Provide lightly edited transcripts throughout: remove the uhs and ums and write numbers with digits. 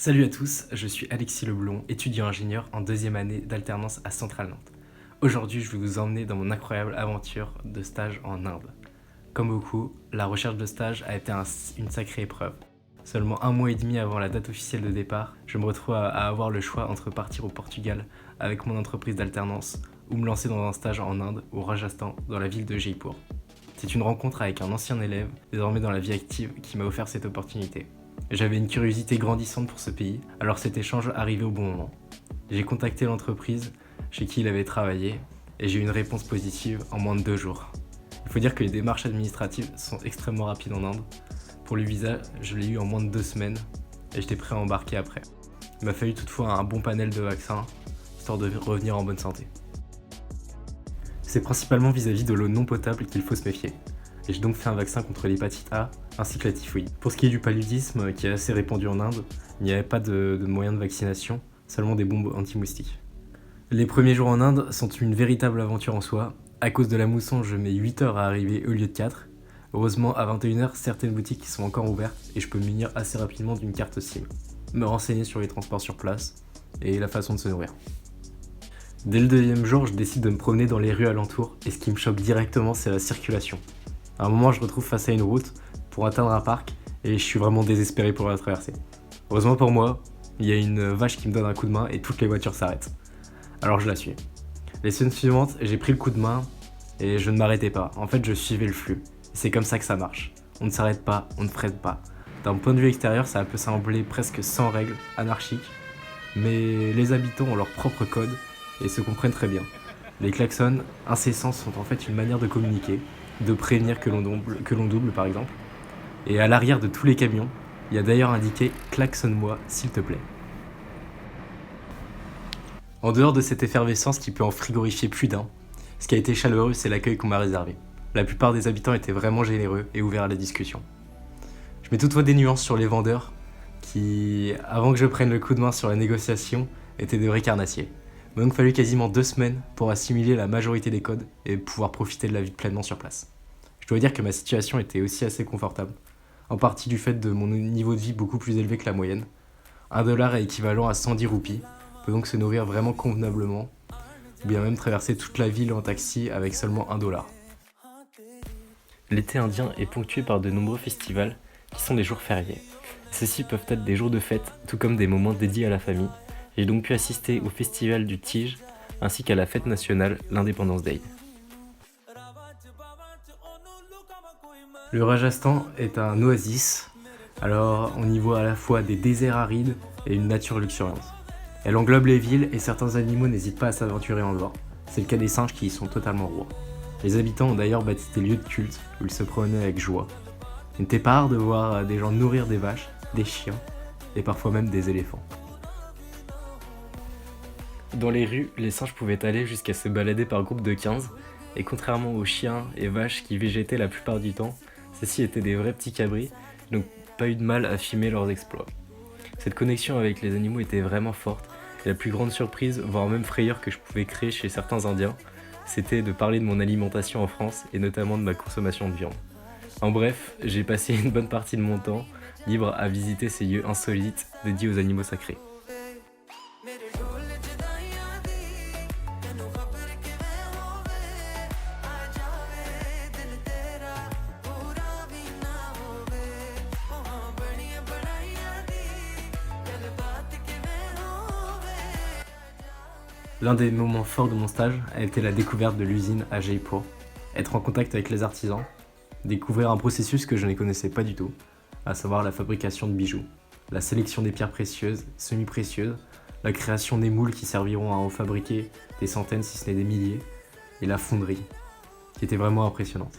Salut à tous, je suis Alexis Leblond, étudiant ingénieur en deuxième année d'alternance à Centrale Nantes. Aujourd'hui, je vais vous emmener dans mon incroyable aventure de stage en Inde. Comme beaucoup, la recherche de stage a été une sacrée épreuve. Seulement un mois et demi avant la date officielle de départ, je me retrouve à avoir le choix entre partir au Portugal avec mon entreprise d'alternance ou me lancer dans un stage en Inde, au Rajasthan, dans la ville de Jaipur. C'est une rencontre avec un ancien élève, désormais dans la vie active, qui m'a offert cette opportunité. J'avais une curiosité grandissante pour ce pays, alors cet échange arrivait au bon moment. J'ai contacté l'entreprise chez qui il avait travaillé et j'ai eu une réponse positive en moins de 2 jours. Il faut dire que les démarches administratives sont extrêmement rapides en Inde. Pour le visa, je l'ai eu en moins de 2 semaines et j'étais prêt à embarquer après. Il m'a fallu toutefois un bon panel de vaccins, histoire de revenir en bonne santé. C'est principalement vis-à-vis de l'eau non potable qu'il faut se méfier. Et j'ai donc fait un vaccin contre l'hépatite A ainsi que la typhoïde. Pour ce qui est du paludisme, qui est assez répandu en Inde, il n'y avait pas de moyen de vaccination, seulement des bombes anti-moustiques. Les premiers jours en Inde sont une véritable aventure en soi. À cause de la mousson, je mets 8 heures à arriver au lieu de 4. Heureusement, à 21h, certaines boutiques sont encore ouvertes et je peux me munir assez rapidement d'une carte SIM, me renseigner sur les transports sur place et la façon de se nourrir. Dès le deuxième jour, je décide de me promener dans les rues alentours et ce qui me choque directement, c'est la circulation. À un moment, je me retrouve face à une route pour atteindre un parc et je suis vraiment désespéré pour la traverser. Heureusement pour moi, il y a une vache qui me donne un coup de main et toutes les voitures s'arrêtent. Alors je la suis. Les semaines suivantes, j'ai pris le coup de main et je ne m'arrêtais pas. En fait, je suivais le flux. C'est comme ça que ça marche. On ne s'arrête pas, on ne freine pas. D'un point de vue extérieur, ça peut sembler presque sans règles, anarchique, mais les habitants ont leur propre code et se comprennent très bien. Les klaxons incessants sont en fait une manière de communiquer, de prévenir que l'on double par exemple. Et à l'arrière de tous les camions, il y a d'ailleurs indiqué « klaxonne-moi s'il te plaît ». En dehors de cette effervescence qui peut en frigorifier plus d'un, ce qui a été chaleureux, c'est l'accueil qu'on m'a réservé. La plupart des habitants étaient vraiment généreux et ouverts à la discussion. Je mets toutefois des nuances sur les vendeurs qui, avant que je prenne le coup de main sur la négociation, étaient de vrais carnassiers. Il m'a donc fallu quasiment 2 semaines pour assimiler la majorité des codes et pouvoir profiter de la vie pleinement sur place. Je dois dire que ma situation était aussi assez confortable, en partie du fait de mon niveau de vie beaucoup plus élevé que la moyenne. $1 est équivalent à 110 roupies, on peut donc se nourrir vraiment convenablement, ou bien même traverser toute la ville en taxi avec seulement $1. L'été indien est ponctué par de nombreux festivals qui sont des jours fériés. Ceux-ci peuvent être des jours de fête, tout comme des moments dédiés à la famille. J'ai donc pu assister au festival du Tige ainsi qu'à la fête nationale, l'Independence Day. Le Rajasthan est un oasis, alors on y voit à la fois des déserts arides et une nature luxuriante. Elle englobe les villes et certains animaux n'hésitent pas à s'aventurer en dehors. C'est le cas des singes qui y sont totalement rois. Les habitants ont d'ailleurs bâti des lieux de culte où ils se promenaient avec joie. Il n'était pas rare de voir des gens nourrir des vaches, des chiens et parfois même des éléphants. Dans les rues, les singes pouvaient aller jusqu'à se balader par groupe de 15, et contrairement aux chiens et vaches qui végétaient la plupart du temps, ceux-ci étaient des vrais petits cabris, donc pas eu de mal à filmer leurs exploits. Cette connexion avec les animaux était vraiment forte, et la plus grande surprise, voire même frayeur que je pouvais créer chez certains Indiens, c'était de parler de mon alimentation en France, et notamment de ma consommation de viande. En bref, j'ai passé une bonne partie de mon temps libre à visiter ces lieux insolites dédiés aux animaux sacrés. L'un des moments forts de mon stage a été la découverte de l'usine à Jaipur. Être en contact avec les artisans, découvrir un processus que je ne connaissais pas du tout, à savoir la fabrication de bijoux, la sélection des pierres précieuses, semi-précieuses, la création des moules qui serviront à en fabriquer des centaines si ce n'est des milliers, et la fonderie, qui était vraiment impressionnante.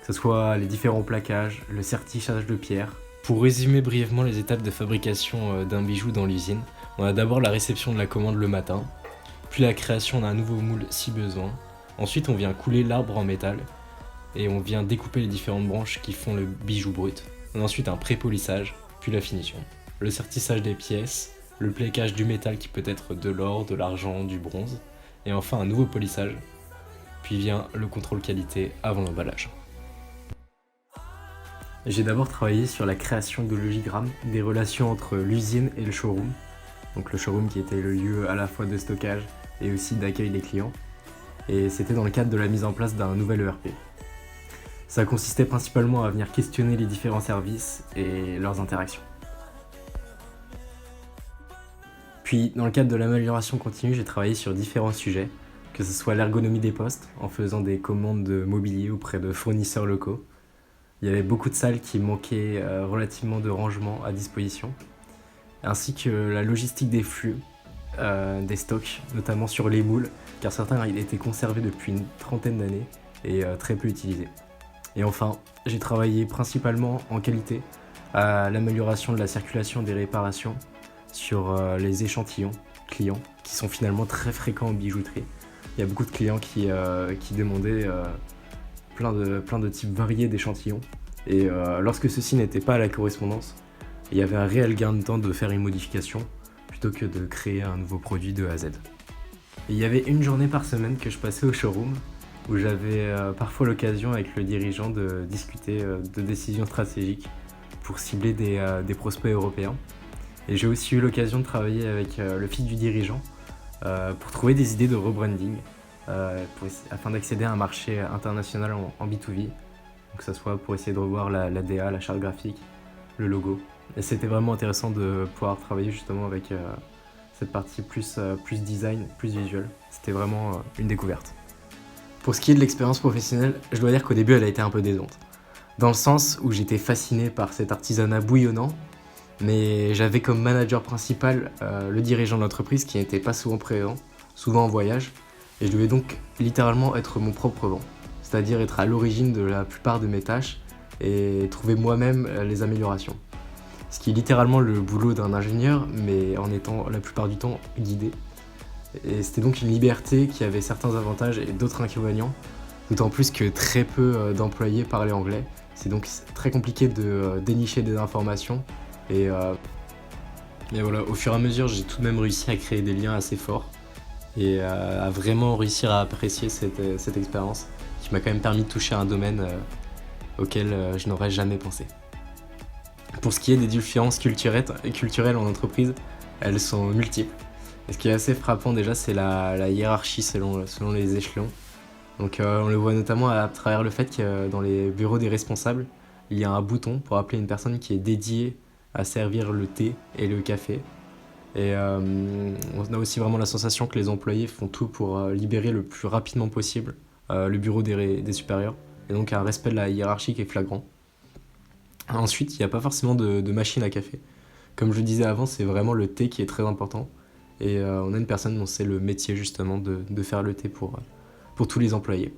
Que ce soit les différents plaquages, le sertissage de pierres. Pour résumer brièvement les étapes de fabrication d'un bijou dans l'usine, on a d'abord la réception de la commande le matin, puis la création d'un nouveau moule si besoin. Ensuite, on vient couler l'arbre en métal et on vient découper les différentes branches qui font le bijou brut. On a ensuite un pré-polissage, puis la finition. Le sertissage des pièces, le plaquage du métal qui peut être de l'or, de l'argent, du bronze, et enfin un nouveau polissage. Puis vient le contrôle qualité avant l'emballage. J'ai d'abord travaillé sur la création de logigrammes des relations entre l'usine et le showroom. Donc le showroom qui était le lieu à la fois de stockage et aussi d'accueil des clients. Et c'était dans le cadre de la mise en place d'un nouvel ERP. Ça consistait principalement à venir questionner les différents services et leurs interactions. Puis, dans le cadre de l'amélioration continue, j'ai travaillé sur différents sujets, que ce soit l'ergonomie des postes, en faisant des commandes de mobilier auprès de fournisseurs locaux. Il y avait beaucoup de salles qui manquaient relativement de rangement à disposition, ainsi que la logistique des flux, des stocks, notamment sur les moules, car certains étaient conservés depuis une trentaine d'années et très peu utilisés. Et enfin, j'ai travaillé principalement en qualité à l'amélioration de la circulation des réparations sur les échantillons clients, qui sont finalement très fréquents en bijouterie. Il y a beaucoup de clients qui demandaient plein de types variés d'échantillons. Et lorsque ceci n'était pas à la correspondance, il y avait un réel gain de temps de faire une modification plutôt que de créer un nouveau produit de A à Z. Et il y avait une journée par semaine que je passais au showroom où j'avais parfois l'occasion avec le dirigeant de discuter de décisions stratégiques pour cibler des prospects européens. Et j'ai aussi eu l'occasion de travailler avec le fils du dirigeant pour trouver des idées de rebranding afin d'accéder à un marché international en B2B, que ce soit pour essayer de revoir la DA, la charte graphique, le logo. Et c'était vraiment intéressant de pouvoir travailler justement avec cette partie plus design, plus visuel. C'était vraiment une découverte. Pour ce qui est de l'expérience professionnelle, je dois dire qu'au début elle a été un peu décevante. Dans le sens où j'étais fasciné par cet artisanat bouillonnant, mais j'avais comme manager principal le dirigeant de l'entreprise qui n'était pas souvent présent, souvent en voyage, et je devais donc littéralement être mon propre vent, c'est-à-dire être à l'origine de la plupart de mes tâches et trouver moi-même les améliorations. Ce qui est littéralement le boulot d'un ingénieur, mais en étant la plupart du temps guidé. Et c'était donc une liberté qui avait certains avantages et d'autres inconvénients, d'autant plus que très peu d'employés parlaient anglais. C'est donc très compliqué de dénicher des informations. Et voilà, au fur et à mesure, j'ai tout de même réussi à créer des liens assez forts et à vraiment réussir à apprécier cette expérience qui m'a quand même permis de toucher à un domaine auquel je n'aurais jamais pensé. Pour ce qui est des différences culturelles en entreprise, elles sont multiples. Et ce qui est assez frappant déjà, c'est la hiérarchie selon les échelons. Donc on le voit notamment à travers le fait que dans les bureaux des responsables, il y a un bouton pour appeler une personne qui est dédiée à servir le thé et le café. Et on a aussi vraiment la sensation que les employés font tout pour libérer le plus rapidement possible le bureau des supérieurs. Et donc un respect de la hiérarchie qui est flagrant. Ensuite, il n'y a pas forcément de machine à café. Comme je le disais avant, c'est vraiment le thé qui est très important. Et on a une personne dont c'est le métier justement de faire le thé pour tous les employés.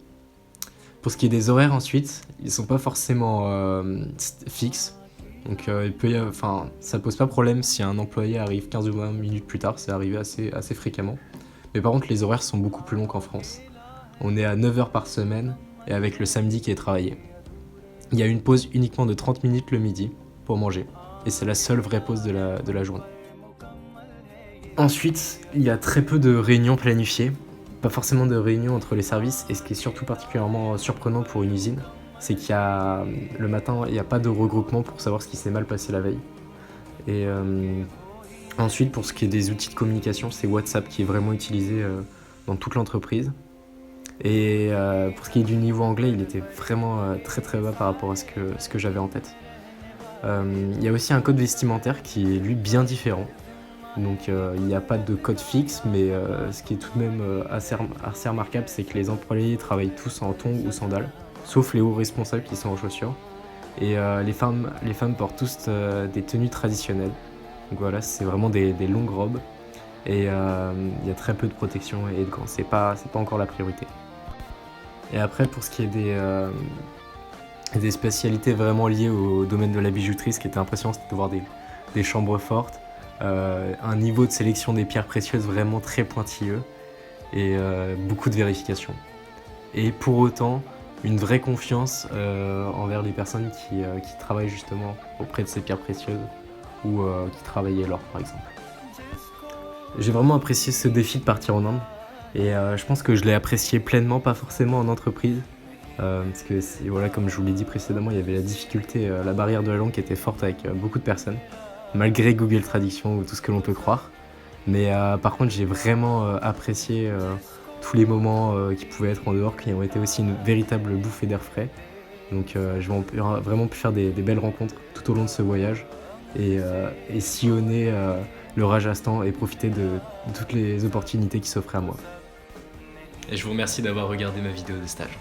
Pour ce qui est des horaires ensuite, ils ne sont pas forcément fixes. Donc ça pose pas problème si un employé arrive 15 ou 20 minutes plus tard, c'est arrivé assez fréquemment. Mais par contre, les horaires sont beaucoup plus longs qu'en France. On est à 9 heures par semaine et avec le samedi qui est travaillé. Il y a une pause uniquement de 30 minutes le midi pour manger. Et c'est la seule vraie pause de la journée. Ensuite, il y a très peu de réunions planifiées. Pas forcément de réunions entre les services. Et ce qui est surtout particulièrement surprenant pour une usine, c'est le matin, il n'y a pas de regroupement pour savoir ce qui s'est mal passé la veille. Et ensuite, pour ce qui est des outils de communication, c'est WhatsApp qui est vraiment utilisé dans toute l'entreprise. Et pour ce qui est du niveau anglais, il était vraiment très très bas par rapport à ce que j'avais en tête. Il y a aussi un code vestimentaire qui est lui bien différent. Donc il n'y a pas de code fixe, mais ce qui est tout de même assez remarquable, c'est que les employés travaillent tous en tongs ou sandales, sauf les hauts responsables qui sont en chaussures. Et les femmes portent tous des tenues traditionnelles. Donc voilà, c'est vraiment des longues robes. Et il y a très peu de protection et de gants, c'est pas encore la priorité. Et après, pour ce qui est des spécialités vraiment liées au domaine de la bijouterie, ce qui était impressionnant, c'était de voir des chambres fortes, un niveau de sélection des pierres précieuses vraiment très pointilleux et beaucoup de vérifications. Et pour autant, une vraie confiance envers les personnes qui travaillent justement auprès de ces pierres précieuses ou qui travaillaient l'or par exemple. J'ai vraiment apprécié ce défi de partir en Inde et je pense que je l'ai apprécié pleinement, pas forcément en entreprise, Parce que voilà, comme je vous l'ai dit précédemment, il y avait la difficulté, la barrière de la langue qui était forte avec beaucoup de personnes, malgré Google Traduction ou tout ce que l'on peut croire. Mais par contre, j'ai vraiment apprécié tous les moments qui pouvaient être en dehors, qui ont été aussi une véritable bouffée d'air frais. Donc j'ai vraiment pu faire des belles rencontres tout au long de ce voyage et sillonner le Rajasthan et profiter de toutes les opportunités qui s'offraient à moi. Et je vous remercie d'avoir regardé ma vidéo de stage.